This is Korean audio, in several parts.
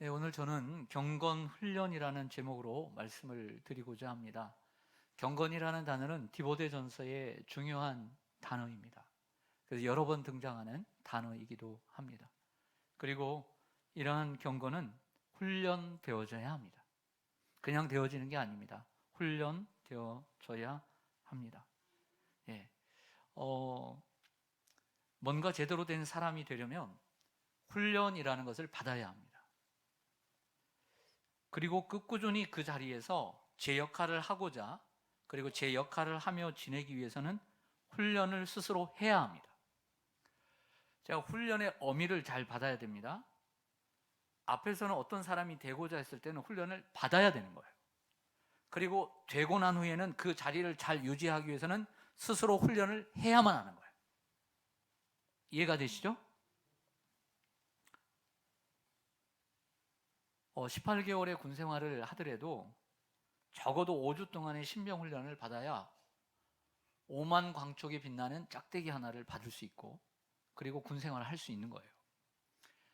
네, 오늘 저는 경건 훈련이라는 제목으로 말씀을 드리고자 합니다. 경건이라는 단어는 디모데전서의 중요한 단어입니다. 그래서 여러 번 등장하는 단어이기도 합니다. 그리고 이러한 경건은 훈련되어져야 합니다. 그냥 되어지는 게 아닙니다. 훈련되어져야 합니다. 예, 뭔가 제대로 된 사람이 되려면 훈련이라는 것을 받아야 합니다. 그리고 꾸준히 그 자리에서 제 역할을 하고자, 그리고 제 역할을 하며 지내기 위해서는 훈련을 스스로 해야 합니다. 제가 훈련의 어미를 잘 받아야 됩니다. 앞에서는 어떤 사람이 되고자 했을 때는 훈련을 받아야 되는 거예요. 그리고 되고 난 후에는 그 자리를 잘 유지하기 위해서는 스스로 훈련을 해야만 하는 거예요. 이해가 되시죠? 18개월의 군 생활을 하더라도 적어도 5주 동안의 신병 훈련을 받아야 5만 광촉이 빛나는 짝대기 하나를 받을 수 있고, 그리고 군 생활을 할 수 있는 거예요.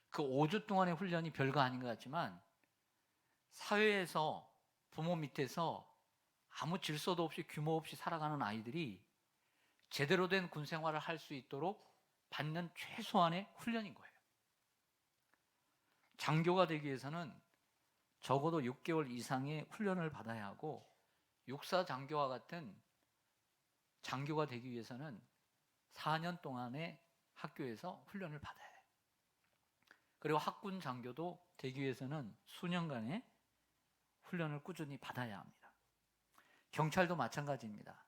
그 5주 동안의 훈련이 별거 아닌 것 같지만 사회에서 부모 밑에서 아무 질서도 없이 규모 없이 살아가는 아이들이 제대로 된 군 생활을 할 수 있도록 받는 최소한의 훈련인 거예요. 장교가 되기 위해서는 적어도 6개월 이상의 훈련을 받아야 하고, 육사 장교와 같은 장교가 되기 위해서는 4년 동안의 학교에서 훈련을 받아야 해요. 그리고 학군 장교도 되기 위해서는 수년간의 훈련을 꾸준히 받아야 합니다. 경찰도 마찬가지입니다.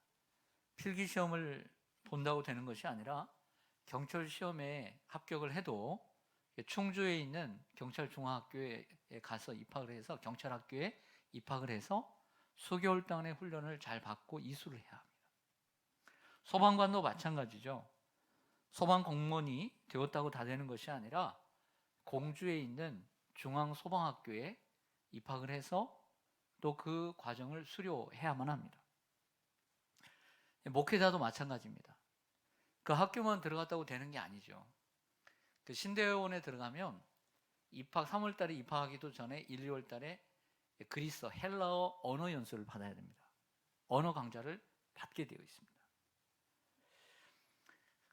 필기 시험을 본다고 되는 것이 아니라 경찰 시험에 합격을 해도 충주에 있는 경찰중앙학교에 가서 입학을 해서 경찰학교에 입학을 해서 수개월 동안의 훈련을 잘 받고 이수를 해야 합니다. 소방관도 마찬가지죠. 소방 공무원이 되었다고 다 되는 것이 아니라 공주에 있는 중앙소방학교에 입학을 해서 또 그 과정을 수료해야만 합니다. 목회자도 마찬가지입니다. 그 학교만 들어갔다고 되는 게 아니죠. 그 신대원에 들어가면 입학 3월 달에 입학하기도 전에 1, 2월 달에 그리스, 헬라어 언어 연수를 받아야 됩니다. 언어 강좌를 받게 되어 있습니다.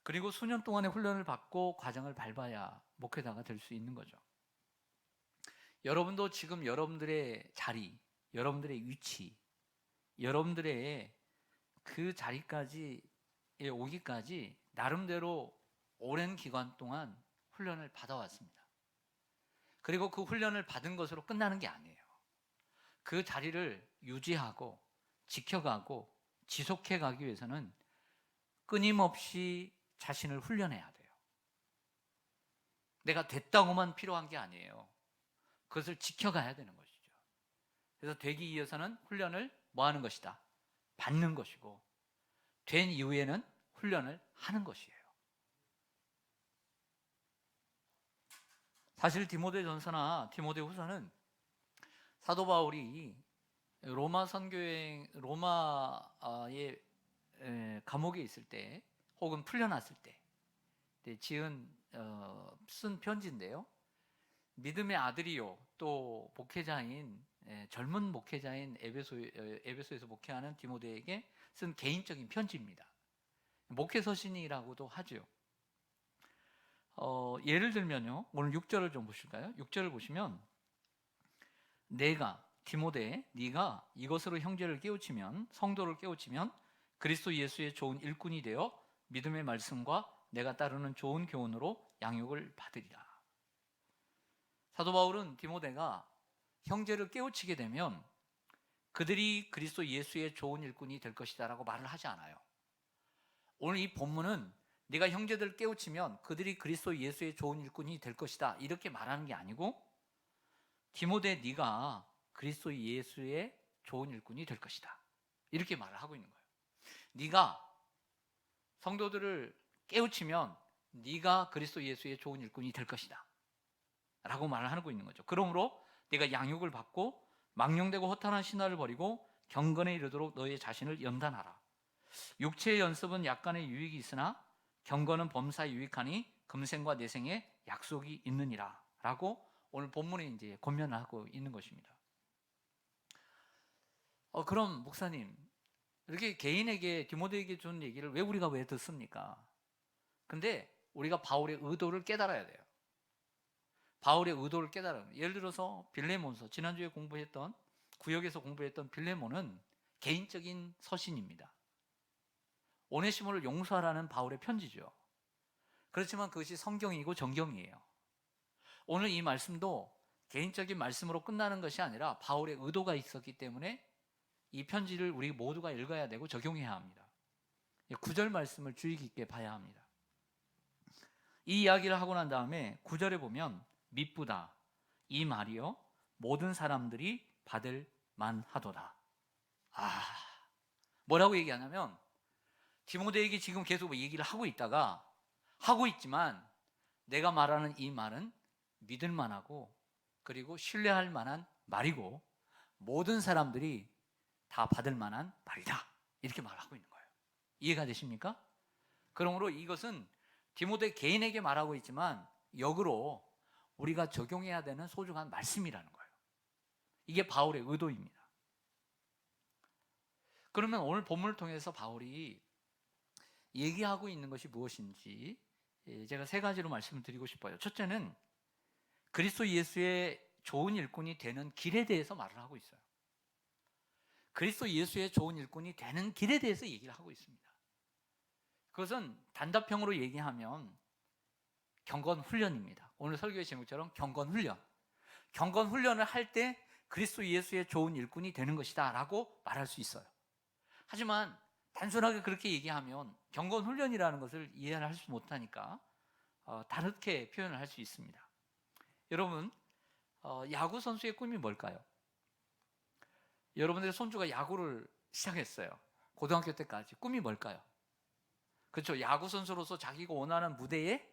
그리고 수년 동안의 훈련을 받고 과정을 밟아야 목회자가 될 수 있는 거죠. 여러분도 지금 여러분들의 자리, 여러분들의 위치, 여러분들의 그 자리까지 오기까지 나름대로 오랜 기간 동안 훈련을 받아왔습니다. 그리고 그 훈련을 받은 것으로 끝나는 게 아니에요. 그 자리를 유지하고 지켜가고 지속해 가기 위해서는 끊임없이 자신을 훈련해야 돼요. 내가 됐다고만 필요한 게 아니에요. 그것을 지켜가야 되는 것이죠. 그래서 되기 위해서는 훈련을 뭐 하는 것이다? 받는 것이고, 된 이후에는 훈련을 하는 것이에요. 사실 디모데전서나 디모데후서는 사도 바울이 로마 선교행, 로마의 감옥에 있을 때 혹은 풀려났을 때 쓴 편지인데요. 믿음의 아들이요, 또 목회자인 젊은 목회자인 에베소에서 목회하는 디모데에게 쓴 개인적인 편지입니다. 목회 서신이라고도 하죠. 예를 들면요, 오늘 6절을 좀 보실까요? 6절을 보시면, 내가 디모데, 네가 이것으로 형제를 깨우치면, 성도를 깨우치면 그리스도 예수의 좋은 일꾼이 되어 믿음의 말씀과 내가 따르는 좋은 교훈으로 양육을 받으리라. 사도 바울은 디모데가 형제를 깨우치게 되면 그들이 그리스도 예수의 좋은 일꾼이 될 것이다 라고 말을 하지 않아요. 오늘 이 본문은 네가 형제들을 깨우치면 그들이 그리스도 예수의 좋은 일꾼이 될 것이다 이렇게 말하는 게 아니고, 디모데 네가 그리스도 예수의 좋은 일꾼이 될 것이다 이렇게 말을 하고 있는 거예요. 네가 성도들을 깨우치면 네가 그리스도 예수의 좋은 일꾼이 될 것이다 라고 말을 하고 있는 거죠. 그러므로 네가 양육을 받고 망령되고 허탄한 신화를 버리고 경건에 이르도록 너의 자신을 연단하라. 육체의 연습은 약간의 유익이 있으나 경건은 범사에 유익하니 금생과 내생에 약속이 있느니라 라고 오늘 본문에 이제 권면을 하고 있는 것입니다. 그럼 목사님, 이렇게 개인에게 디모데에게 준 얘기를 왜 듣습니까? 근데 우리가 바울의 의도를 깨달아야 돼요. 바울의 의도를 깨달아야 돼요. 예를 들어서 빌레몬서, 지난주에 공부했던 구역에서 공부했던 빌레몬은 개인적인 서신입니다. 오네시모를 용서하라는 바울의 편지죠. 그렇지만 그것이 성경이고 정경이에요. 오늘 이 말씀도 개인적인 말씀으로 끝나는 것이 아니라 바울의 의도가 있었기 때문에 이 편지를 우리 모두가 읽어야 되고 적용해야 합니다. 9절 말씀을 주의 깊게 봐야 합니다. 이 이야기를 하고 난 다음에 9절에 보면 미쁘다 이 말이요 모든 사람들이 받을 만하도다. 뭐라고 얘기하냐면 디모데에게 지금 계속 얘기를 하고 있지만 내가 말하는 이 말은 믿을 만하고 그리고 신뢰할 만한 말이고 모든 사람들이 다 받을 만한 말이다. 이렇게 말하고 있는 거예요. 이해가 되십니까? 그러므로 이것은 디모데 개인에게 말하고 있지만 역으로 우리가 적용해야 되는 소중한 말씀이라는 거예요. 이게 바울의 의도입니다. 그러면 오늘 본문을 통해서 바울이 얘기하고 있는 것이 무엇인지 제가 세 가지로 말씀을 드리고 싶어요. 첫째는 그리스도 예수의 좋은 일꾼이 되는 길에 대해서 말을 하고 있어요. 그리스도 예수의 좋은 일꾼이 되는 길에 대해서 얘기를 하고 있습니다. 그것은 단답형으로 얘기하면 경건훈련입니다. 오늘 설교의 제목처럼 경건훈련. 경건훈련을 할 때 그리스도 예수의 좋은 일꾼이 되는 것이다 라고 말할 수 있어요. 하지만 단순하게 그렇게 얘기하면 경건훈련이라는 것을 이해를 할 수 못하니까 다르게 표현을 할 수 있습니다. 여러분, 야구 선수의 꿈이 뭘까요? 여러분들의 손주가 야구를 시작했어요. 고등학교 때까지 꿈이 뭘까요? 그렇죠. 야구 선수로서 자기가 원하는 무대에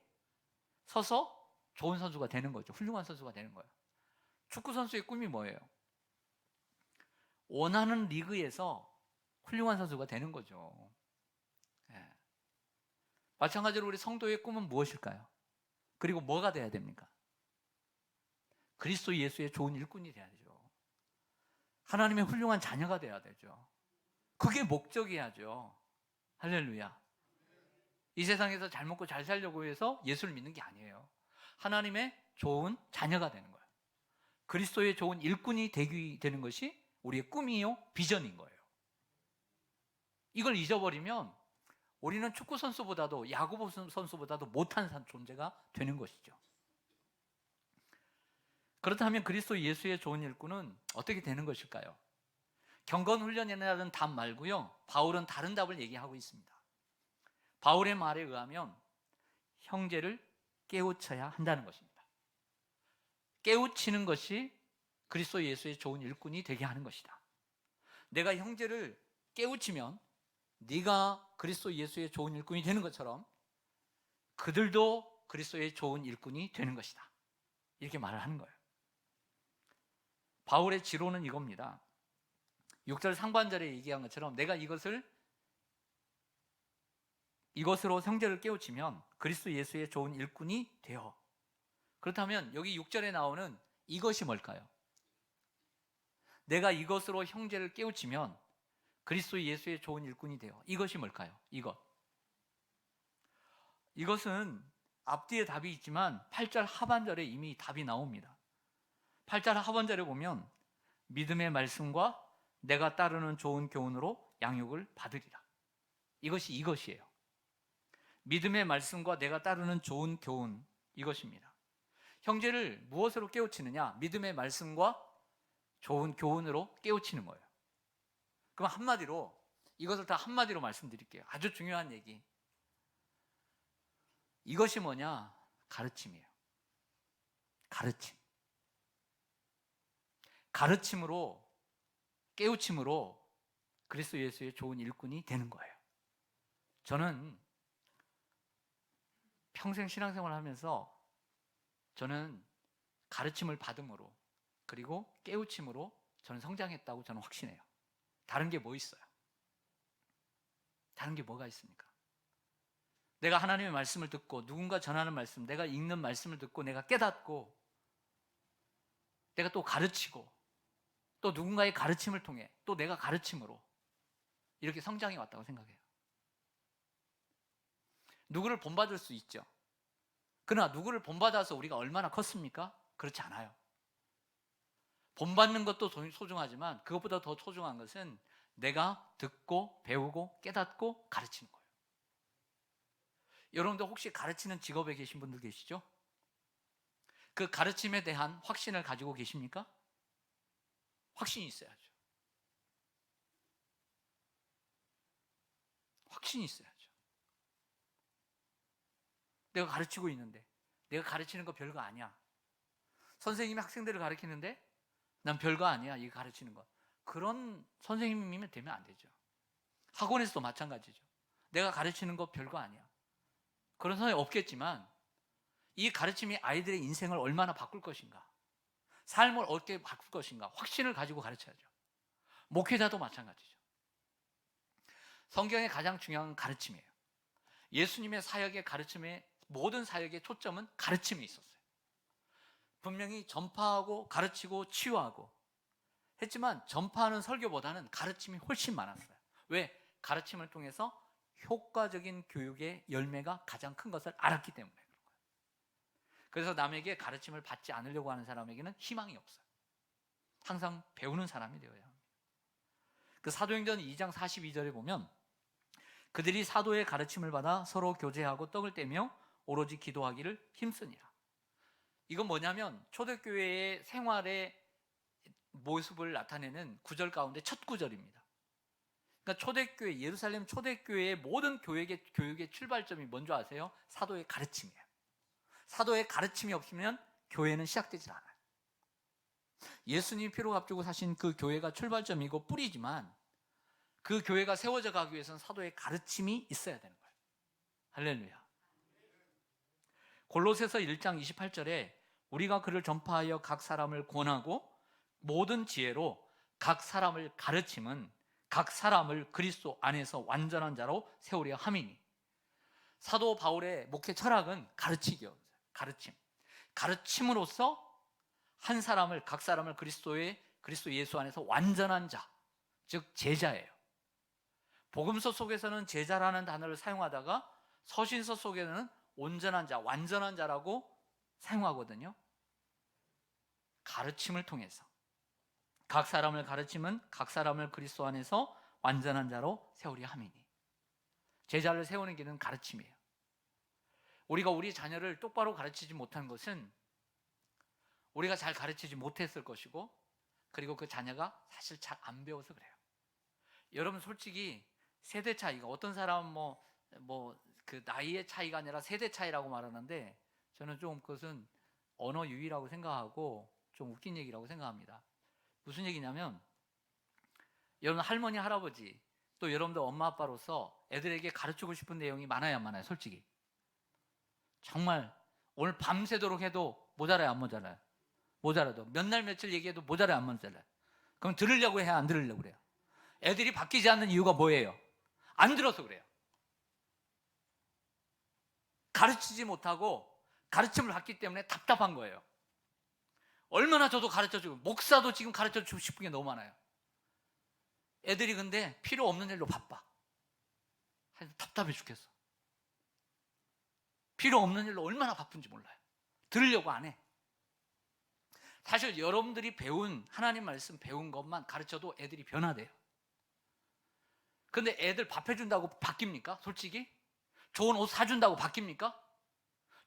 서서 좋은 선수가 되는 거죠. 훌륭한 선수가 되는 거예요. 축구 선수의 꿈이 뭐예요? 원하는 리그에서 훌륭한 선수가 되는 거죠. 예. 마찬가지로 우리 성도의 꿈은 무엇일까요? 그리고 뭐가 돼야 됩니까? 그리스도 예수의 좋은 일꾼이 돼야 되죠. 하나님의 훌륭한 자녀가 돼야 되죠. 그게 목적이야죠. 할렐루야. 이 세상에서 잘 먹고 잘 살려고 해서 예수를 믿는 게 아니에요. 하나님의 좋은 자녀가 되는 거예요. 그리스도의 좋은 일꾼이 되는 것이 우리의 꿈이요 비전인 거예요. 이걸 잊어버리면 우리는 축구 선수보다도 야구 선수보다도 못한 존재가 되는 것이죠. 그렇다면 그리스도 예수의 좋은 일꾼은 어떻게 되는 것일까요? 경건훈련이라는 답 말고요, 바울은 다른 답을 얘기하고 있습니다. 바울의 말에 의하면 형제를 깨우쳐야 한다는 것입니다. 깨우치는 것이 그리스도 예수의 좋은 일꾼이 되게 하는 것이다. 내가 형제를 깨우치면 네가 그리스도 예수의 좋은 일꾼이 되는 것처럼 그들도 그리스도의 좋은 일꾼이 되는 것이다. 이렇게 말을 하는 거예요. 바울의 지론은 이겁니다. 6절 상반절에 얘기한 것처럼 내가 이것으로 형제를 깨우치면 그리스도 예수의 좋은 일꾼이 되어. 그렇다면 여기 6절에 나오는 이것이 뭘까요? 내가 이것으로 형제를 깨우치면 그리스도 예수의 좋은 일꾼이 되어. 이것이 뭘까요? 이것은 앞뒤에 답이 있지만 8절 하반절에 이미 답이 나옵니다. 8절 하반절에 보면 믿음의 말씀과 내가 따르는 좋은 교훈으로 양육을 받으리라. 이것이에요. 믿음의 말씀과 내가 따르는 좋은 교훈, 이것입니다. 형제를 무엇으로 깨우치느냐? 믿음의 말씀과 좋은 교훈으로 깨우치는 거예요. 그럼 한마디로 이것을 다 한마디로 말씀드릴게요. 아주 중요한 얘기. 이것이 뭐냐? 가르침이에요. 가르침으로, 깨우침으로 그리스도 예수의 좋은 일꾼이 되는 거예요. 저는 평생 신앙생활을 하면서 저는 가르침을 받음으로 그리고 깨우침으로 저는 성장했다고 저는 확신해요. 다른 게 뭐 있어요? 다른 게 뭐가 있습니까? 내가 하나님의 말씀을 듣고 누군가 전하는 말씀, 내가 읽는 말씀을 듣고 내가 깨닫고 내가 또 가르치고 또 누군가의 가르침을 통해 또 내가 가르침으로 이렇게 성장해 왔다고 생각해요. 누구를 본받을 수 있죠. 그러나 누구를 본받아서 우리가 얼마나 컸습니까? 그렇지 않아요. 본받는 것도 소중하지만 그것보다 더 소중한 것은 내가 듣고 배우고 깨닫고 가르치는 거예요. 여러분들 혹시 가르치는 직업에 계신 분들 계시죠? 그 가르침에 대한 확신을 가지고 계십니까? 확신이 있어야죠. 확신이 있어야죠. 내가 가르치고 있는데 내가 가르치는 거 별거 아니야. 선생님이 학생들을 가르치는데 난 별거 아니야, 이거 가르치는 거. 그런 선생님이면 되면 안 되죠. 학원에서도 마찬가지죠. 내가 가르치는 거 별거 아니야. 그런 선생님 없겠지만 이 가르침이 아이들의 인생을 얼마나 바꿀 것인가, 삶을 어떻게 바꿀 것인가 확신을 가지고 가르쳐야죠. 목회자도 마찬가지죠. 성경의 가장 중요한 가르침이에요. 예수님의 사역의 가르침의 모든 사역의 초점은 가르침에 있었어요. 분명히 전파하고 가르치고 치유하고 했지만 전파하는 설교보다는 가르침이 훨씬 많았어요. 왜? 가르침을 통해서 효과적인 교육의 열매가 가장 큰 것을 알았기 때문에 그런 거예요. 그래서 남에게 가르침을 받지 않으려고 하는 사람에게는 희망이 없어요. 항상 배우는 사람이 되어야 합니다. 그 사도행전 2장 42절에 보면 그들이 사도의 가르침을 받아 서로 교제하고 떡을 떼며 오로지 기도하기를 힘쓰니라. 이건 뭐냐면 초대교회의 생활의 모습을 나타내는 구절 가운데 첫 구절입니다. 그러니까 초대교회, 예루살렘 초대교회의 모든 교육의 출발점이 뭔지 아세요? 사도의 가르침이에요. 사도의 가르침이 없으면 교회는 시작되질 않아요. 예수님이 피로 값주고 사신 그 교회가 출발점이고 뿌리지만 그 교회가 세워져 가기 위해서는 사도의 가르침이 있어야 되는 거예요. 할렐루야. 골로새서 1장 28절에 우리가 그를 전파하여 각 사람을 권하고 모든 지혜로 각 사람을 가르침은 각 사람을 그리스도 안에서 완전한 자로 세우려 함이니. 사도 바울의 목회 철학은 가르치기였어요. 가르침으로써 한 사람을, 각 사람을 그리스도 예수 안에서 완전한 자, 즉 제자예요. 복음서 속에서는 제자라는 단어를 사용하다가 서신서 속에는 온전한 자, 완전한 자라고 사용하거든요. 가르침을 통해서 각 사람을 가르침은 각 사람을 그리스도 안에서 완전한 자로 세우려 함이니. 제자를 세우는 길은 가르침이에요. 우리가 우리 자녀를 똑바로 가르치지 못한 것은 우리가 잘 가르치지 못했을 것이고, 그리고 그 자녀가 사실 잘 안 배워서 그래요. 여러분 솔직히 세대 차이가, 어떤 사람은 그 나이의 차이가 아니라 세대 차이라고 말하는데 저는 좀 그것은 언어 유희라고 생각하고 좀 웃긴 얘기라고 생각합니다. 무슨 얘기냐면, 여러분 할머니, 할아버지, 또 여러분들 엄마, 아빠로서 애들에게 가르치고 싶은 내용이 많아요, 안 많아요? 솔직히 정말 오늘 밤새도록 해도 모자라요, 안 모자라요? 모자라도 몇 날 며칠 얘기해도 모자라요, 안 모자라요? 그럼 들으려고 해야 안 들으려고 그래요? 애들이 바뀌지 않는 이유가 뭐예요? 안 들어서 그래요. 가르치지 못하고 가르침을 받기 때문에 답답한 거예요. 얼마나 저도 가르쳐주고, 목사도 지금 가르쳐주고 싶은 게 너무 많아요. 애들이 근데 필요 없는 일로 바빠. 답답해 죽겠어. 필요 없는 일로 얼마나 바쁜지 몰라요. 들으려고 안 해. 사실 여러분들이 배운 하나님 말씀 배운 것만 가르쳐도 애들이 변화돼요. 근데 애들 밥 해준다고 바뀝니까? 솔직히? 좋은 옷 사준다고 바뀝니까?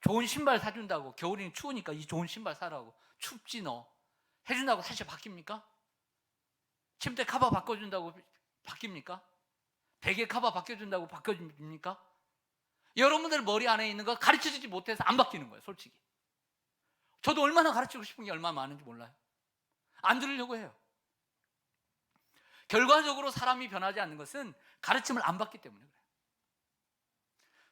좋은 신발 사준다고, 겨울이니 추우니까 이 좋은 신발 사라고, 춥지 너, 해준다고 사실 바뀝니까? 침대 커버 바꿔준다고 바뀝니까? 베개 커버 바꿔준다고 바꿔줍니까? 여러분들 머리 안에 있는 거 가르쳐주지 못해서 안 바뀌는 거예요, 솔직히. 저도 얼마나 가르치고 싶은 게 얼마나 많은지 몰라요. 안 들으려고 해요. 결과적으로 사람이 변하지 않는 것은 가르침을 안 받기 때문에 그래요.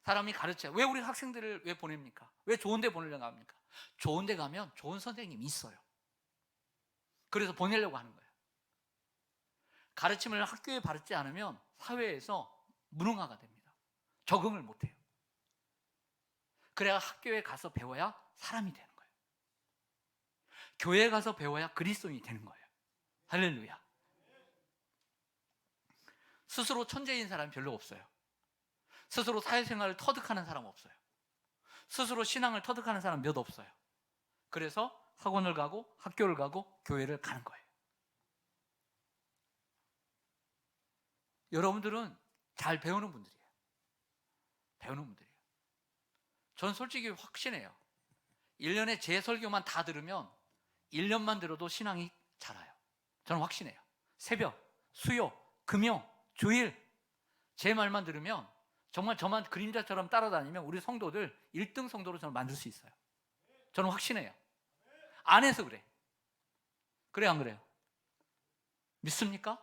사람이 가르쳐요. 왜 우리 학생들을 왜 보냅니까? 왜 좋은 데 보내려고 합니까? 좋은 데 가면 좋은 선생님이 있어요. 그래서 보내려고 하는 거예요. 가르침을 학교에 받지 않으면 사회에서 무능화가 됩니다. 적응을 못해요. 그래야 학교에 가서 배워야 사람이 되는 거예요. 교회 가서 배워야 그리스도인이 되는 거예요. 할렐루야. 스스로 천재인 사람이 별로 없어요. 스스로 사회생활을 터득하는 사람 없어요. 스스로 신앙을 터득하는 사람 몇 없어요. 그래서 학원을 가고 학교를 가고 교회를 가는 거예요. 여러분들은 잘 배우는 분들이에요. 배우는 분들이에요. 전 솔직히 확신해요. 1년에 제 설교만 다 들으면 1년만 들어도 신앙이 자라요. 저는 확신해요. 새벽, 수요, 금요, 주일 제 말만 들으면 정말 저만 그림자처럼 따라다니면 우리 성도들 1등 성도로 저는 만들 수 있어요. 저는 확신해요. 안 해서 그래. 그래 안 그래요? 믿습니까?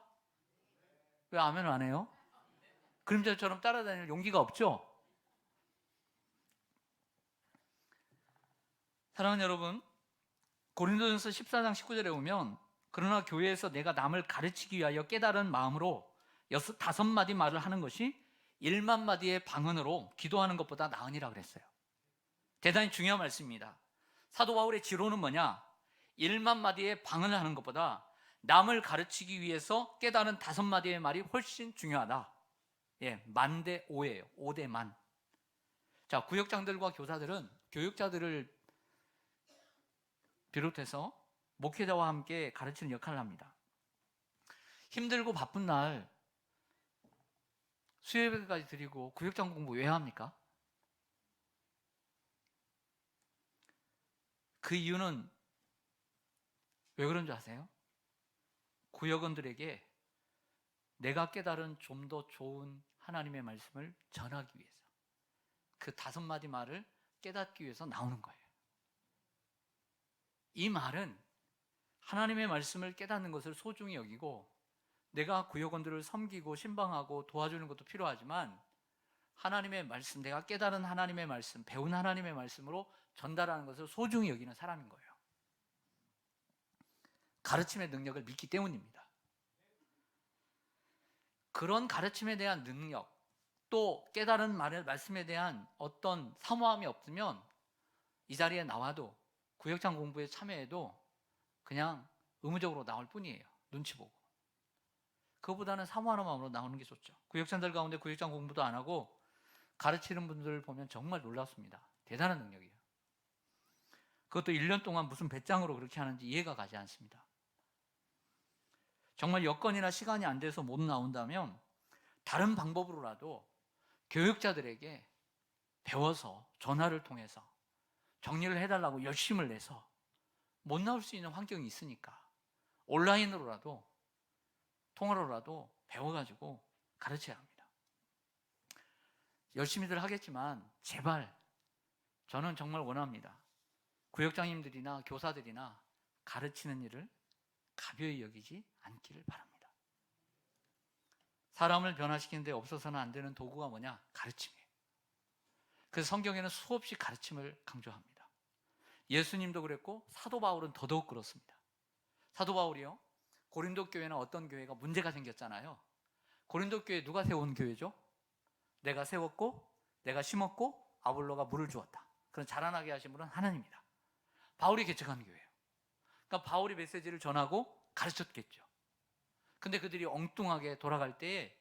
왜 아멘을 안 해요? 그림자처럼 따라다닐 용기가 없죠? 사랑하는 여러분, 고린도전서 14장 19절에 보면 그러나 교회에서 내가 남을 가르치기 위하여 깨달은 마음으로 5마디 말을 하는 것이 1만 마디의 방언으로 기도하는 것보다 나으니라 그랬어요. 대단히 중요한 말씀입니다. 사도 바울의 지론은 뭐냐? 1만 마디의 방언을 하는 것보다 남을 가르치기 위해서 깨달은 5마디의 말이 훨씬 중요하다. 예, 만대 5예요. 5대 만. 자, 구역장들과 교사들은 교육자들을 비롯해서 목회자와 함께 가르치는 역할을 합니다. 힘들고 바쁜 날 수요예배까지 드리고 구역장 공부 왜 합니까? 그 이유는 왜 그런 줄 아세요? 구역원들에게 내가 깨달은 좀 더 좋은 하나님의 말씀을 전하기 위해서, 그 5마디 말을 깨닫기 위해서 나오는 거예요. 이 말은 하나님의 말씀을 깨닫는 것을 소중히 여기고, 내가 구역원들을 섬기고 신방하고 도와주는 것도 필요하지만 하나님의 말씀, 내가 깨달은 하나님의 말씀, 배운 하나님의 말씀으로 전달하는 것을 소중히 여기는 사람인 거예요. 가르침의 능력을 믿기 때문입니다. 그런 가르침에 대한 능력, 또 깨달은 말씀에 대한 어떤 사모함이 없으면 이 자리에 나와도, 구역장 공부에 참여해도 그냥 의무적으로 나올 뿐이에요. 눈치 보고. 그거보다는 사모하는 마음으로 나오는 게 좋죠. 구역장들 가운데 구역장 공부도 안 하고 가르치는 분들을 보면 정말 놀랍습니다. 대단한 능력이에요. 그것도 1년 동안 무슨 배짱으로 그렇게 하는지 이해가 가지 않습니다. 정말 여건이나 시간이 안 돼서 못 나온다면 다른 방법으로라도 교육자들에게 배워서 전화를 통해서 정리를 해달라고 열심을 내서 못 나올 수 있는 환경이 있으니까 온라인으로라도 통화로라도 배워가지고 가르쳐야 합니다. 열심히들 하겠지만 제발 저는 정말 원합니다. 구역장님들이나 교사들이나 가르치는 일을 가벼이 여기지 않기를 바랍니다. 사람을 변화시키는 데 없어서는 안 되는 도구가 뭐냐? 가르침이에요. 그래서 성경에는 수없이 가르침을 강조합니다. 예수님도 그랬고 사도 바울은 더더욱 그렇습니다. 사도 바울이요, 고린도 교회는 어떤 교회가 문제가 생겼잖아요. 고린도 교회 누가 세운 교회죠? 내가 세웠고 내가 심었고 아볼로가 물을 주었다. 그런 자라나게 하신 분은 하나님이다. 바울이 개척한 교회예요. 그러니까 바울이 메시지를 전하고 가르쳤겠죠. 근데 그들이 엉뚱하게 돌아갈 때에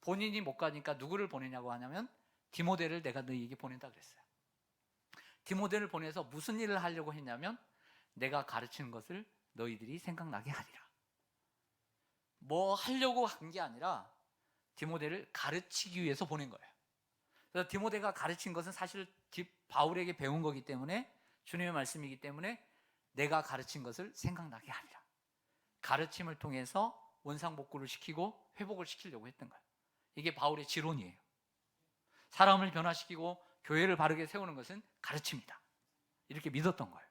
본인이 못 가니까 누구를 보내냐고 하냐면 디모데를 내가 너희에게 보낸다 그랬어요. 디모데를 보내서 무슨 일을 하려고 했냐면 내가 가르치는 것을 너희들이 생각나게 하리라. 뭐 하려고 한 게 아니라 디모데를 가르치기 위해서 보낸 거예요. 그래서 디모데가 가르친 것은 사실 바울에게 배운 거기 때문에, 주님의 말씀이기 때문에 내가 가르친 것을 생각나게 하리라. 가르침을 통해서 원상복구를 시키고 회복을 시키려고 했던 거예요. 이게 바울의 지론이에요. 사람을 변화시키고 교회를 바르게 세우는 것은 가르침이다. 이렇게 믿었던 거예요.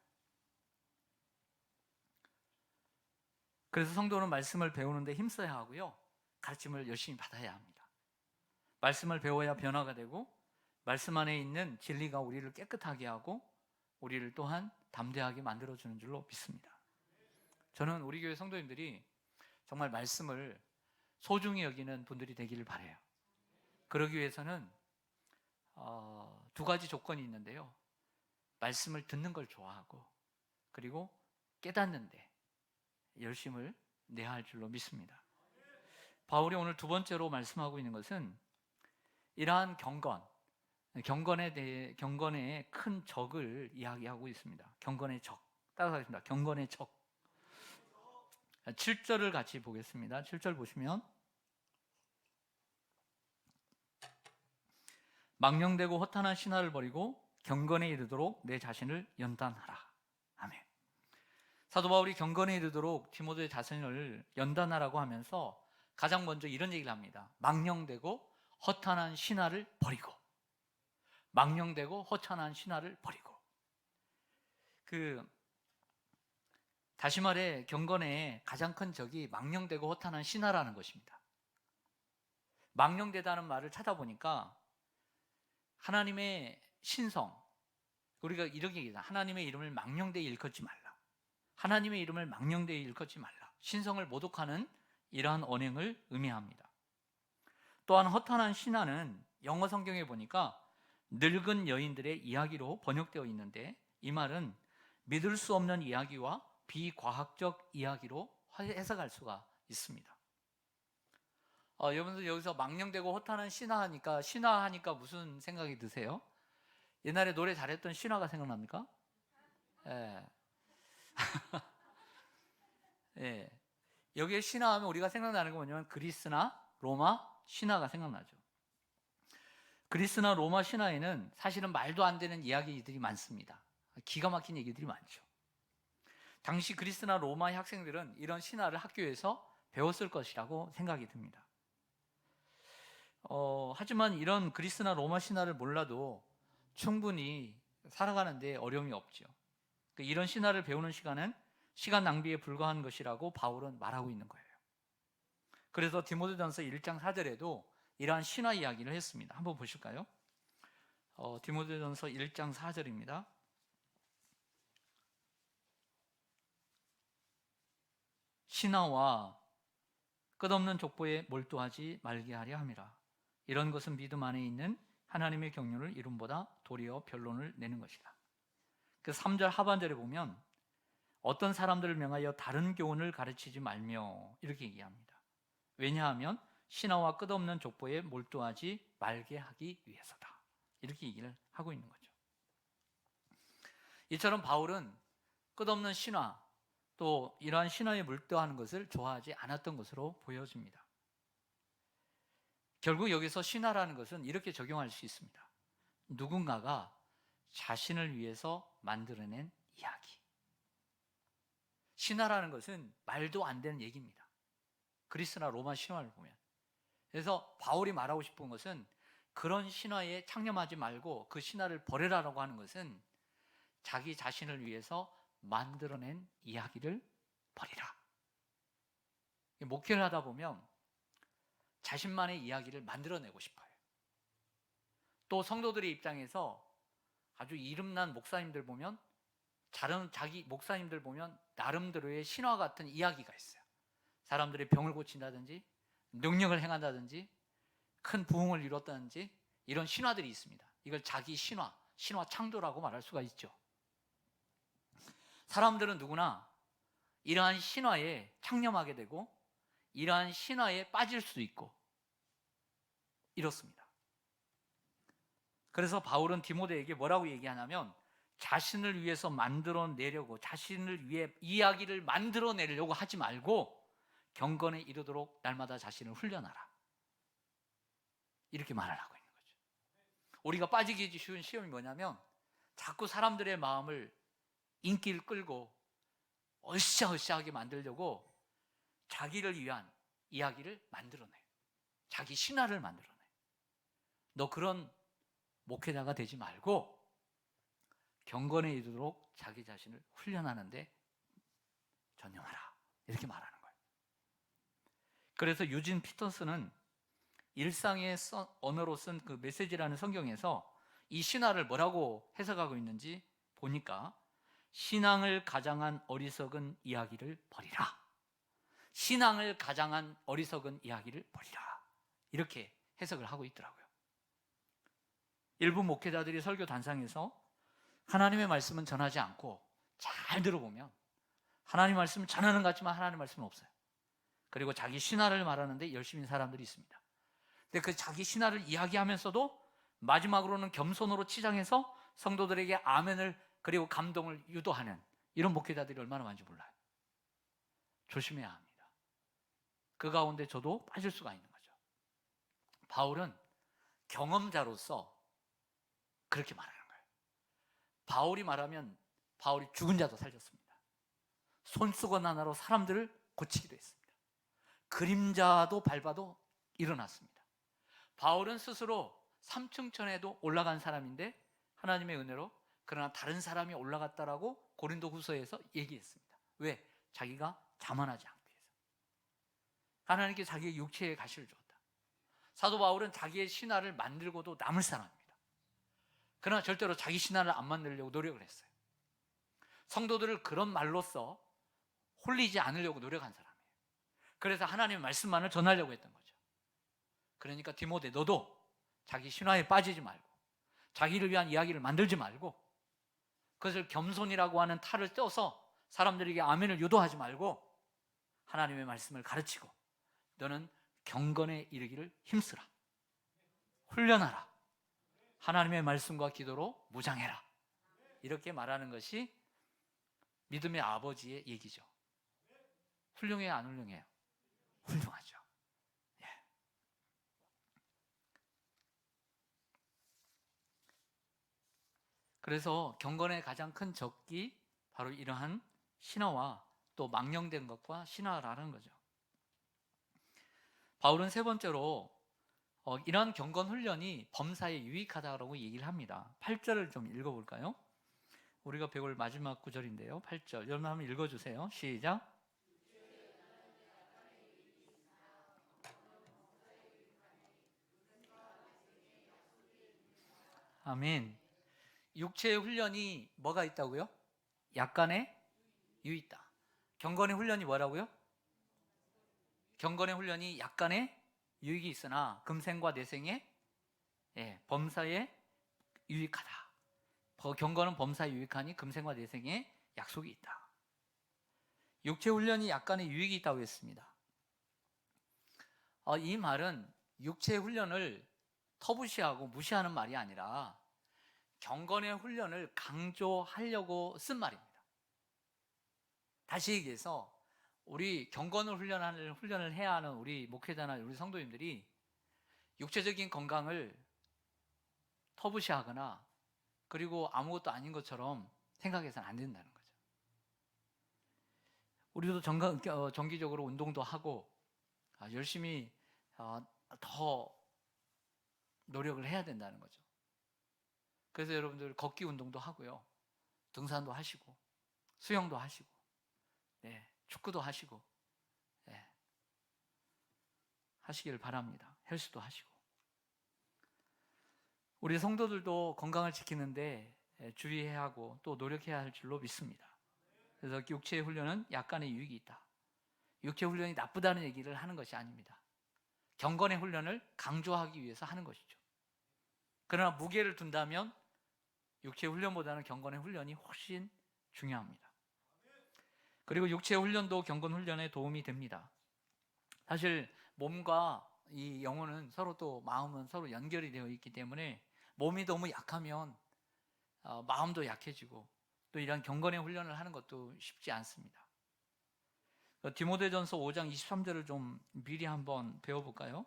그래서 성도는 말씀을 배우는데 힘써야 하고요, 가르침을 열심히 받아야 합니다. 말씀을 배워야 변화가 되고 말씀 안에 있는 진리가 우리를 깨끗하게 하고 우리를 또한 담대하게 만들어주는 줄로 믿습니다. 저는 우리 교회 성도님들이 정말 말씀을 소중히 여기는 분들이 되기를 바라요. 그러기 위해서는 2가지 조건이 있는데요. 말씀을 듣는 걸 좋아하고, 그리고 깨닫는데 열심을 내야 할 줄로 믿습니다. 바울이 오늘 두 번째로 말씀하고 있는 것은 이러한 경건의 큰 적을 이야기하고 있습니다. 경건의 적. 따라가겠습니다. 경건의 적. 7절을 같이 보겠습니다. 7절 보시면 망령되고 허탄한 신화를 버리고 경건에 이르도록 내 자신을 연단하라. 아멘. 사도 바울이 경건에 이르도록 디모데 자신을 연단하라고 하면서 가장 먼저 이런 얘기를 합니다. 망령되고 허탄한 신화를 버리고, 망령되고 허탄한 신화를 버리고. 다시 말해 경건의 가장 큰 적이 망령되고 허탄한 신화라는 것입니다. 망령되다는 말을 찾아보니까 하나님의 신성, 우리가 이렇게 얘기합니다. 하나님의 이름을 망령되이 일컫지 말라. 하나님의 이름을 망령되이 일컫지 말라. 신성을 모독하는 이러한 언행을 의미합니다. 또한 허탄한 신화는 영어 성경에 보니까 늙은 여인들의 이야기로 번역되어 있는데, 이 말은 믿을 수 없는 이야기와 비과학적 이야기로 해석할 수가 있습니다. 여러분들 여기서 망령되고 허탄한 신화하니까 무슨 생각이 드세요? 옛날에 노래 잘했던 신화가 생각납니까? 예. 예. 여기에 신화하면 우리가 생각나는 건 뭐냐면 그리스나 로마 신화가 생각나죠. 그리스나 로마 신화에는 사실은 말도 안 되는 이야기들이 많습니다. 기가 막힌 얘기들이 많죠. 당시 그리스나 로마의 학생들은 이런 신화를 학교에서 배웠을 것이라고 생각이 듭니다. 하지만 이런 그리스나 로마 신화를 몰라도 충분히 살아가는데 어려움이 없죠. 이런 신화를 배우는 시간은 시간 낭비에 불과한 것이라고 바울은 말하고 있는 거예요. 그래서 디모데전서 1장 4절에도 이러한 신화 이야기를 했습니다. 한번 보실까요? 디모데전서 1장 4절입니다. 신화와 끝없는 족보에 몰두하지 말게 하려 함이라. 이런 것은 믿음 안에 있는 하나님의 경륜을 이름보다 도리어 변론을 내는 것이다. 그 3절 하반절에 보면 어떤 사람들을 명하여 다른 교훈을 가르치지 말며 이렇게 얘기합니다. 왜냐하면 신화와 끝없는 족보에 몰두하지 말게 하기 위해서다. 이렇게 얘기를 하고 있는 거죠. 이처럼 바울은 끝없는 신화, 또 이러한 신화에 몰두하는 것을 좋아하지 않았던 것으로 보여집니다. 결국 여기서 신화라는 것은 이렇게 적용할 수 있습니다. 누군가가 자신을 위해서 만들어낸 이야기. 신화라는 것은 말도 안 되는 얘기입니다. 그리스나 로마 신화를 보면. 그래서 바울이 말하고 싶은 것은 그런 신화에 창념하지 말고 그 신화를 버리라고 하는 것은 자기 자신을 위해서 만들어낸 이야기를 버리라. 목회를 하다 보면 자신만의 이야기를 만들어내고 싶어요. 또 성도들의 입장에서 아주 이름난 목사님들 보면, 자기 목사님들 보면 나름대로의 신화 같은 이야기가 있어요. 사람들의 병을 고친다든지 능력을 행한다든지 큰 부흥을 이뤘다든지 이런 신화들이 있습니다. 이걸 자기 신화 창조라고 말할 수가 있죠. 사람들은 누구나 이러한 신화에 창념하게 되고 이러한 신화에 빠질 수도 있고 이렇습니다. 그래서 바울은 디모데에게 뭐라고 얘기하냐면 자신을 위해서 만들어내려고, 자신을 위해 이야기를 만들어내려고 하지 말고 경건에 이르도록 날마다 자신을 훈련하라. 이렇게 말을 하고 있는 거죠. 우리가 빠지기 쉬운 시험이 뭐냐면 자꾸 사람들의 마음을 인기를 끌고 으쌰으쌰하게 만들려고 자기를 위한 이야기를 만들어내요. 자기 신화를 만들어내요. 너 그런 목회자가 되지 말고 경건에 이르도록 자기 자신을 훈련하는데 전념하라. 이렇게 말하는 거예요. 그래서 유진 피터슨은 일상의 언어로 쓴 그 메시지라는 성경에서 이 신화를 뭐라고 해석하고 있는지 보니까 신앙을 가장한 어리석은 이야기를 버리라. 신앙을 가장한 어리석은 이야기를 버리라. 이렇게 해석을 하고 있더라고요. 일부 목회자들이 설교 단상에서 하나님의 말씀은 전하지 않고 잘 들어보면 하나님 말씀을 전하는 것 같지만 하나님 말씀은 없어요. 그리고 자기 신화를 말하는데 열심히 사람들이 있습니다. 근데 그 자기 신화를 이야기하면서도 마지막으로는 겸손으로 치장해서 성도들에게 아멘을 그리고 감동을 유도하는 이런 목회자들이 얼마나 많은지 몰라요. 조심해야 합니다. 그 가운데 저도 빠질 수가 있는 거죠. 바울은 경험자로서 그렇게 말하는 거예요. 바울이 말하면 바울이 죽은 자도 살렸습니다. 손수건 하나로 사람들을 고치기도 했습니다. 그림자도 밟아도 일어났습니다. 바울은 스스로 삼층천에도 올라간 사람인데 하나님의 은혜로 그러나 다른 사람이 올라갔다라고 고린도 후서에서 얘기했습니다. 왜? 자기가 자만하지 않기 위해서. 하나님께 자기의 육체의 가시를 주었다. 사도 바울은 자기의 신화를 만들고도 남을 사람입니다. 그러나 절대로 자기 신화를 안 만들려고 노력을 했어요. 성도들을 그런 말로써 홀리지 않으려고 노력한 사람이에요. 그래서 하나님의 말씀만을 전하려고 했던 거죠. 그러니까 디모데, 너도 자기 신화에 빠지지 말고 자기를 위한 이야기를 만들지 말고 그것을 겸손이라고 하는 탈을 떼어서 사람들에게 아멘을 유도하지 말고 하나님의 말씀을 가르치고 너는 경건에 이르기를 힘쓰라. 훈련하라. 하나님의 말씀과 기도로 무장해라. 이렇게 말하는 것이 믿음의 아버지의 얘기죠. 훌륭해요, 안 훌륭해요? 훌륭하죠. 예. 그래서 경건의 가장 큰 적이 바로 이러한 신화와 또 망령된 것과 신화라는 거죠. 바울은 세 번째로 이러한 경건 훈련이 범사에 유익하다고 얘기를 합니다. 8절을 좀 읽어볼까요? 우리가 배울 마지막 구절인데요. 8절 여러분 한번 읽어주세요. 시작. 아멘. 육체의 훈련이 뭐가 있다고요? 약간의 유익이 있다. 경건의 훈련이 뭐라고요? 경건의 훈련이 약간의 유익이 있으나 금생과 내생의 범사에 유익하다. 경건은 범사에 유익하니 금생과 내생에 약속이 있다. 육체 훈련이 약간의 유익이 있다고 했습니다. 이 말은 육체 훈련을 터부시하고 무시하는 말이 아니라 경건의 훈련을 강조하려고 쓴 말입니다. 다시 얘기해서 우리 경건을 훈련을 해야 하는 우리 목회자나 우리 성도님들이 육체적인 건강을 터부시하거나 그리고 아무것도 아닌 것처럼 생각해서는 안 된다는 거죠. 우리도 정기적으로 운동도 하고 열심히 더 노력을 해야 된다는 거죠. 그래서 여러분들 걷기 운동도 하고요, 등산도 하시고 수영도 하시고 축구도 하시고 하시기를 바랍니다. 헬스도 하시고. 우리 성도들도 건강을 지키는데 주의해야 하고 또 노력해야 할 줄로 믿습니다. 그래서 육체의 훈련은 약간의 유익이 있다. 육체 훈련이 나쁘다는 얘기를 하는 것이 아닙니다. 경건의 훈련을 강조하기 위해서 하는 것이죠. 그러나 무게를 둔다면 육체 훈련보다는 경건의 훈련이 훨씬 중요합니다. 그리고 육체 훈련도 경건 훈련에 도움이 됩니다. 사실 몸과 이 영혼은 서로 또 마음은 서로 연결이 되어 있기 때문에 몸이 너무 약하면 마음도 약해지고 또 이런 경건의 훈련을 하는 것도 쉽지 않습니다. 디모데전서 5장 23절을 좀 미리 한번 배워볼까요?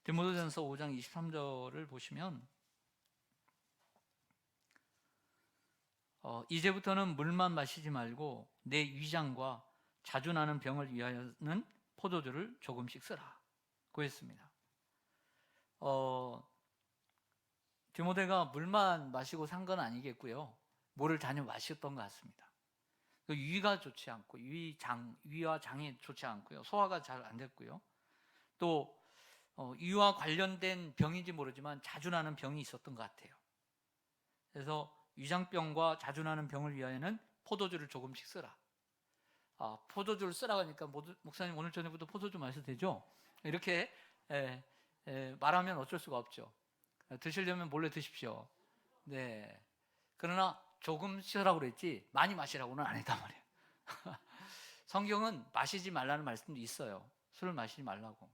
디모데전서 5장 23절을 보시면 이제부터는 물만 마시지 말고 내 위장과 자주 나는 병을 위하여는 포도주를 조금씩 쓰라 고 했습니다. 디모데가 물만 마시고 산 건 아니겠고요, 물을 다녀 마셨던 것 같습니다. 위가 좋지 않고 위와 장이 좋지 않고요, 소화가 잘 안 됐고요, 또 위와 관련된 병인지 모르지만 자주 나는 병이 있었던 것 같아요. 그래서 위장병과 자주 나는 병을 위하여는 포도주를 조금씩 쓰라. 포도주를 쓰라고 하니까 목사님 오늘 저녁부터 포도주 마셔도 되죠? 이렇게 말하면 어쩔 수가 없죠. 드시려면 몰래 드십시오. 네. 그러나 조금 쓰라고 그랬지 많이 마시라고는 안 했단 말이에요. 성경은 마시지 말라는 말씀도 있어요. 술을 마시지 말라고.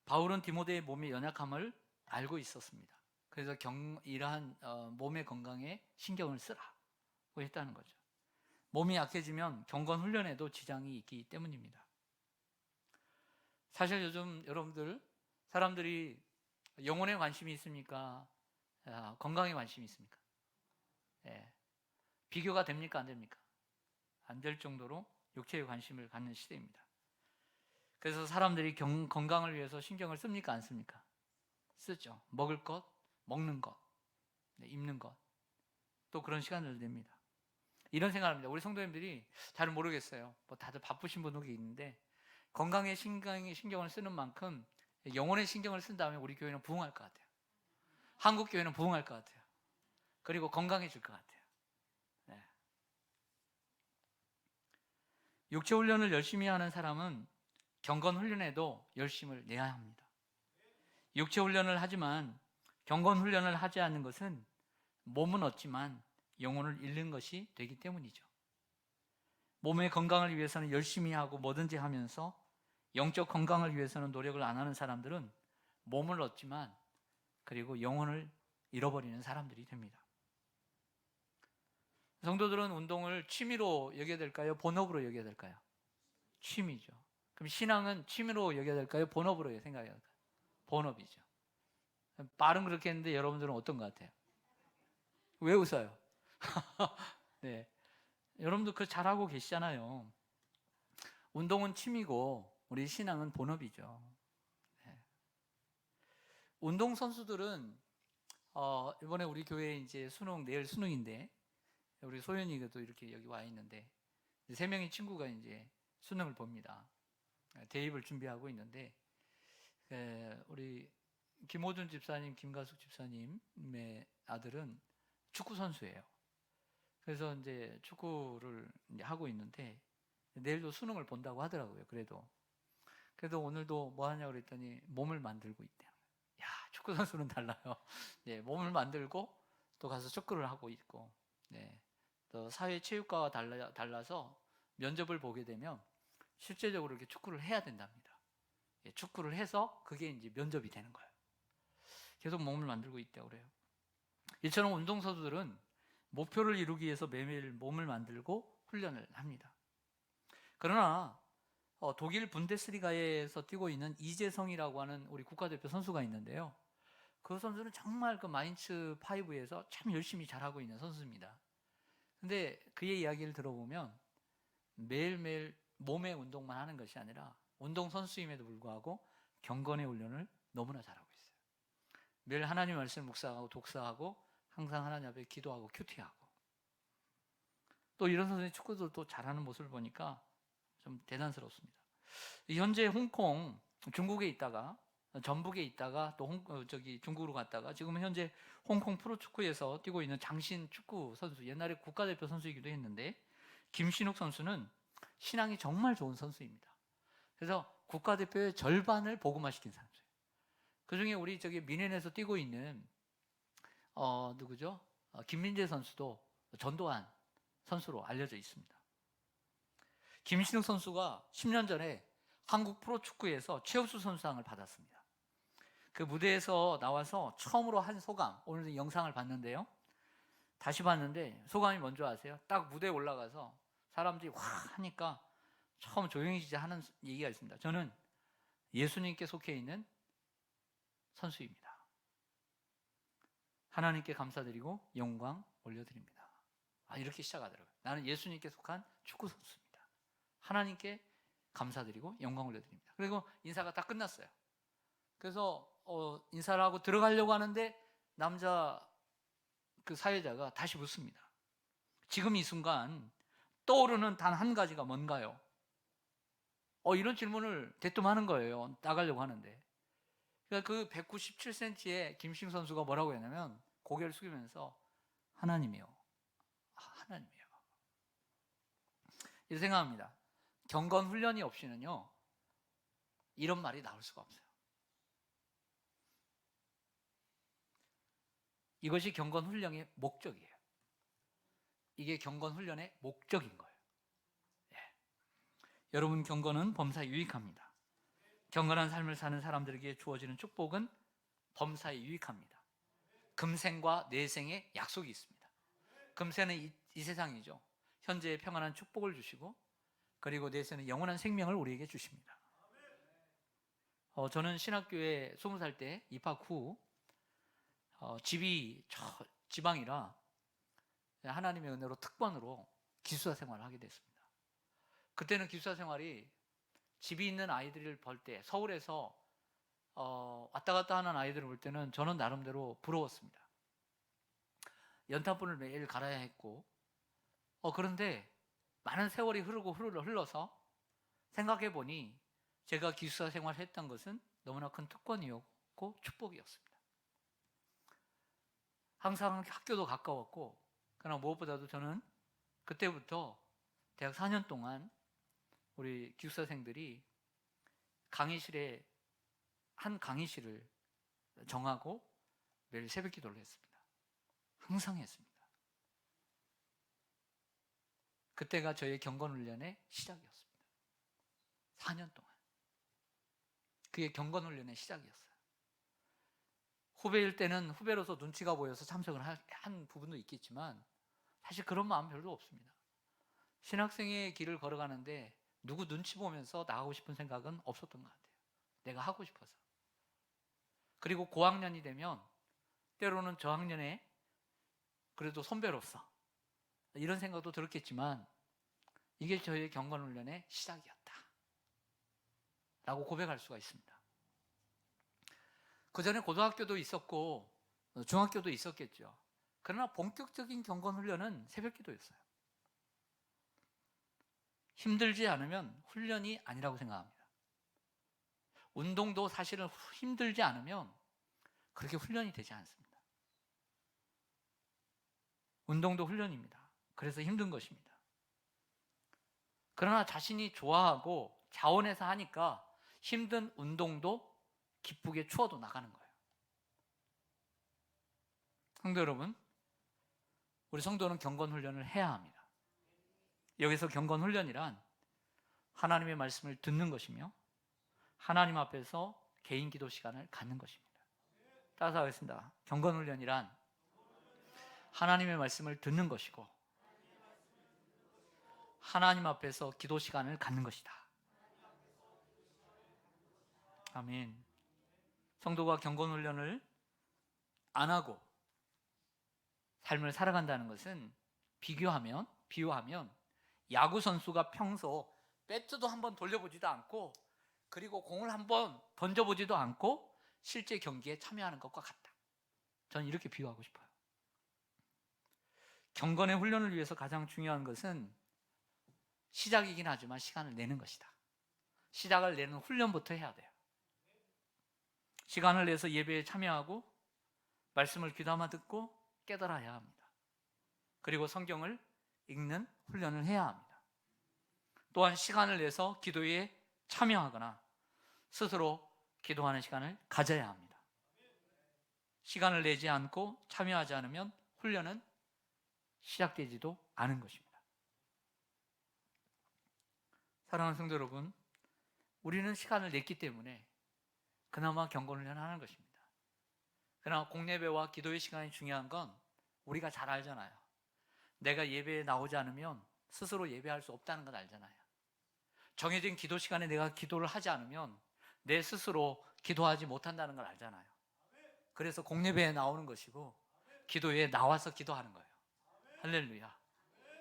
바울은 디모데의 몸의 연약함을 알고 있었습니다. 그래서 이러한 몸의 건강에 신경을 쓰라고 했다는 거죠. 몸이 약해지면 경건 훈련에도 지장이 있기 때문입니다. 사실 요즘 여러분들 사람들이 영혼에 관심이 있습니까? 건강에 관심이 있습니까? 예. 비교가 됩니까? 안 됩니까? 안 될 정도로 육체에 관심을 갖는 시대입니다. 그래서 사람들이 건강을 위해서 신경을 씁니까? 안 씁니까? 쓰죠. 먹을 것, 먹는 것, 입는 것, 또 그런 시간을 냅니다. 이런 생각을 합니다. 우리 성도님들이 잘 모르겠어요. 뭐 다들 바쁘신 분들이 있는데 건강에 신경을 쓰는 만큼 영혼에 신경을 쓴 다음에 우리 교회는 부흥할 것 같아요. 한국 교회는 부흥할 것 같아요. 그리고 건강해질 것 같아요. 네. 육체 훈련을 열심히 하는 사람은 경건 훈련에도 열심을 내야 합니다. 육체 훈련을 하지만 경건 훈련을 하지 않는 것은 몸은 얻지만 영혼을 잃는 것이 되기 때문이죠. 몸의 건강을 위해서는 열심히 하고 뭐든지 하면서 영적 건강을 위해서는 노력을 안 하는 사람들은 몸을 얻지만 그리고 영혼을 잃어버리는 사람들이 됩니다. 성도들은 운동을 취미로 여겨야 될까요? 본업으로 여겨야 될까요? 취미죠. 그럼 신앙은 취미로 여겨야 될까요? 본업으로 생각해야 될까요? 본업이죠. 말은 그렇게 했는데 여러분들은 어떤 것 같아요? 왜 웃어요? 네, 여러분도 그거 잘하고 계시잖아요. 운동은 취미고 우리 신앙은 본업이죠. 네. 운동 선수들은 이번에 우리 교회 이제 내일 수능인데 우리 소연이도 이렇게 여기 와 있는데 3명의 친구가 이제 수능을 봅니다. 대입을 준비하고 있는데 우리 김호준 집사님, 김가숙 집사님의 아들은 축구 선수예요. 그래서 이제 축구를 이제 하고 있는데 내일도 수능을 본다고 하더라고요. 그래도 오늘도 뭐 하냐고 그랬더니 몸을 만들고 있대요. 야, 축구 선수는 달라요. 네, 몸을 만들고 또 가서 축구를 하고 있고, 네, 또 사회체육과가 달라서 면접을 보게 되면 실제적으로 이렇게 축구를 해야 된답니다. 예, 축구를 해서 그게 이제 면접이 되는 거예요. 계속 몸을 만들고 있다고 그래요. 이처럼 운동선수들은 목표를 이루기 위해서 매일 몸을 만들고 훈련을 합니다. 그러나 독일 분데스리가에서 뛰고 있는 이재성이라고 하는 우리 국가대표 선수가 있는데요. 그 선수는 정말 그 마인츠 5에서 참 열심히 잘하고 있는 선수입니다. 근데 그의 이야기를 들어보면 매일매일 몸의 운동만 하는 것이 아니라 운동선수임에도 불구하고 경건의 훈련을 너무나 잘하고 있어요. 매일 하나님 말씀 묵상하고 독서하고 항상 하나님 앞에 기도하고 큐티하고 또 이런 선수들이 축구도 또 잘하는 모습을 보니까 좀 대단스럽습니다. 현재 홍콩, 중국에 있다가 전북에 있다가 또 중국으로 갔다가 지금은 현재 홍콩 프로축구에서 뛰고 있는 장신 축구 선수, 옛날에 국가대표 선수이기도 했는데 김신욱 선수는 신앙이 정말 좋은 선수입니다. 그래서 국가대표의 절반을 복음화시킨 사람이에요. 그중에 우리 민현에서 뛰고 있는 누구죠? 김민재 선수도 전도한 선수로 알려져 있습니다. 김신욱 선수가 10년 전에 한국 프로축구에서 최우수 선수상을 받았습니다. 그 무대에서 나와서 처음으로 한 소감, 오늘 영상을 봤는데요. 다시 봤는데 소감이 뭔지 아세요? 딱 무대에 올라가서 사람들이 와 하니까 처음 조용히 하는 얘기가 있습니다. 저는 예수님께 속해 있는 선수입니다. 하나님께 감사드리고 영광 올려드립니다. 이렇게 시작하더라고요. 나는 예수님께 속한 축구 선수입니다. 하나님께 감사드리고 영광 올려드립니다. 그리고 인사가 다 끝났어요. 그래서 인사를 하고 들어가려고 하는데 남자 그 사회자가 다시 묻습니다. 지금 이 순간 떠오르는 단 한 가지가 뭔가요? 이런 질문을 대뜸 하는 거예요. 나가려고 하는데. 그러니까 그 197cm의 김신욱 선수가 뭐라고 했냐면 고개를 숙이면서 하나님이요. 하나님이요. 이렇게 생각합니다. 경건 훈련이 없이는요, 이런 말이 나올 수가 없어요. 이것이 경건 훈련의 목적이에요. 이게 경건 훈련의 목적인 거예요. 예. 여러분, 경건은 범사에 유익합니다. 경건한 삶을 사는 사람들에게 주어지는 축복은 범사에 유익합니다. 금생과 내생의 약속이 있습니다. 금생은 이 세상이죠. 현재의 평안한 축복을 주시고, 그리고 내생은 영원한 생명을 우리에게 주십니다. 저는 신학교에 20살 때 입학 후 집이 지방이라 하나님의 은혜로 특권으로 기숙사 생활을 하게 됐습니다. 그때는 기숙사 생활이 집이 있는 아이들을 볼 때, 서울에서 왔다 갔다 하는 아이들을 볼 때는 저는 나름대로 부러웠습니다. 연탄불을 매일 갈아야 했고, 그런데 많은 세월이 흘러서 생각해 보니 제가 기숙사 생활을 했던 것은 너무나 큰 특권이었고 축복이었습니다. 항상 학교도 가까웠고, 그러나 무엇보다도 저는 그때부터 대학 4년 동안 우리 기숙사생들이 한 강의실을 정하고 매일 새벽 기도를 했습니다. 항상 했습니다. 그때가 저의 경건훈련의 시작이었습니다. 4년 동안. 그게 경건훈련의 시작이었어요. 후배일 때는 후배로서 눈치가 보여서 참석을 한 부분도 있겠지만 사실 그런 마음 별로 없습니다. 신학생의 길을 걸어가는데 누구 눈치 보면서 나가고 싶은 생각은 없었던 것 같아요. 내가 하고 싶어서. 그리고 고학년이 되면 때로는 저학년에 그래도 선배로서 이런 생각도 들었겠지만 이게 저의 경건훈련의 시작이었다 라고 고백할 수가 있습니다. 그 전에 고등학교도 있었고 중학교도 있었겠죠. 그러나 본격적인 경건훈련은 새벽기도였어요. 힘들지 않으면 훈련이 아니라고 생각합니다. 운동도 사실은 힘들지 않으면 그렇게 훈련이 되지 않습니다. 운동도 훈련입니다. 그래서 힘든 것입니다. 그러나 자신이 좋아하고 자원해서 하니까 힘든 운동도 기쁘게 추어도 나가는 거예요. 성도 여러분, 우리 성도는 경건훈련을 해야 합니다. 여기서 경건훈련이란 하나님의 말씀을 듣는 것이며 하나님 앞에서 개인 기도 시간을 갖는 것입니다. 따라서 하겠습니다. 경건훈련이란 하나님의 말씀을 듣는 것이고 하나님 앞에서 기도 시간을 갖는 것이다. 아멘. 성도가 경건훈련을 안 하고 삶을 살아간다는 것은 비유하면 야구 선수가 평소 배트도 한번 돌려보지도 않고 그리고 공을 한번 던져보지도 않고 실제 경기에 참여하는 것과 같다. 저는 이렇게 비유하고 싶어요. 경건의 훈련을 위해서 가장 중요한 것은 시작이긴 하지만 시간을 내는 것이다. 시작을 내는 훈련부터 해야 돼요. 시간을 내서 예배에 참여하고 말씀을 귀담아 듣고 깨달아야 합니다. 그리고 성경을 읽는 훈련을 해야 합니다. 또한 시간을 내서 기도에 참여하거나 스스로 기도하는 시간을 가져야 합니다. 시간을 내지 않고 참여하지 않으면 훈련은 시작되지도 않은 것입니다. 사랑하는 성도 여러분, 우리는 시간을 냈기 때문에 그나마 경건훈련을 하는 것입니다. 그러나 공예배와 기도의 시간이 중요한 건 우리가 잘 알잖아요. 내가 예배에 나오지 않으면 스스로 예배할 수 없다는 걸 알잖아요. 정해진 기도 시간에 내가 기도를 하지 않으면 내 스스로 기도하지 못한다는 걸 알잖아요. 그래서 공예배에 나오는 것이고 기도에 나와서 기도하는 거예요. 할렐루야.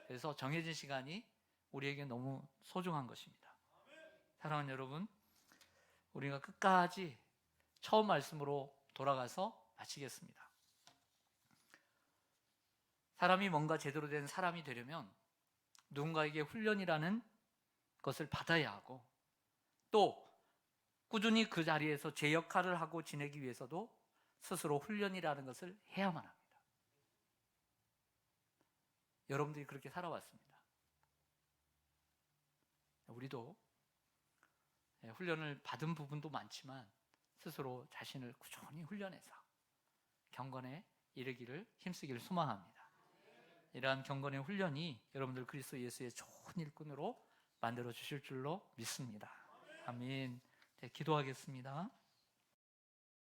그래서 정해진 시간이 우리에게 너무 소중한 것입니다. 사랑하는 여러분, 우리가 끝까지 처음 말씀으로 돌아가서 마치겠습니다. 사람이 뭔가 제대로 된 사람이 되려면 누군가에게 훈련이라는 것을 받아야 하고 또 꾸준히 그 자리에서 제 역할을 하고 지내기 위해서도 스스로 훈련이라는 것을 해야만 합니다. 여러분들이 그렇게 살아왔습니다. 우리도 훈련을 받은 부분도 많지만 스스로 자신을 꾸준히 훈련해서 경건에 이르기를 힘쓰기를 소망합니다. 이러한 경건의 훈련이 여러분들 그리스도 예수의 좋은 일꾼으로 만들어 주실 줄로 믿습니다. 아멘. 네, 기도하겠습니다.